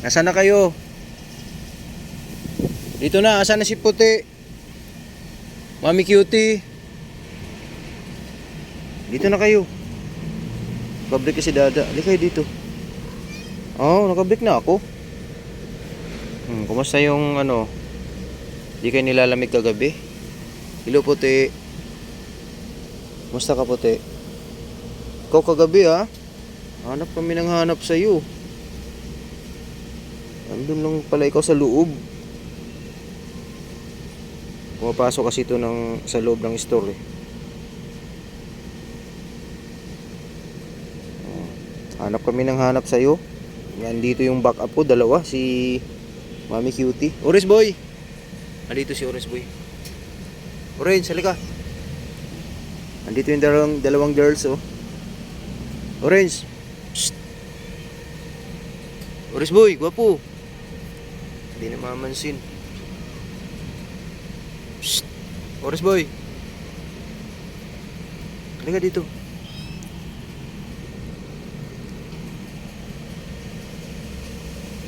Nasaan na kayo? Dito na, asan na si Puti? Mami Cutie. Dito na kayo. Nakabrik kasi Dada. Halika kayo dito. Oh, nakabrik na ako. Kumusta yung ano? Di kayo nilalamig kagabi? Hello Puti. Kumusta ka Puti? Ikaw kagabi ha? Hanap kami ng hanap sa'yo. Andun lang pala ikaw sa loob. Pumapasok kasi ito sa loob ng store eh. Hanap kami ng hanap sa'yo. Yan dito yung backup ko, dalawa. Si Mami Cutie. Orange Boy! Nandito si Orange Boy. Orange, halika. Nandito yung dalawang girls oh. Orange. Psst. Orange Boy, gwapo. Hindi na mamansin. Psst. Orange Boy. Halika dito.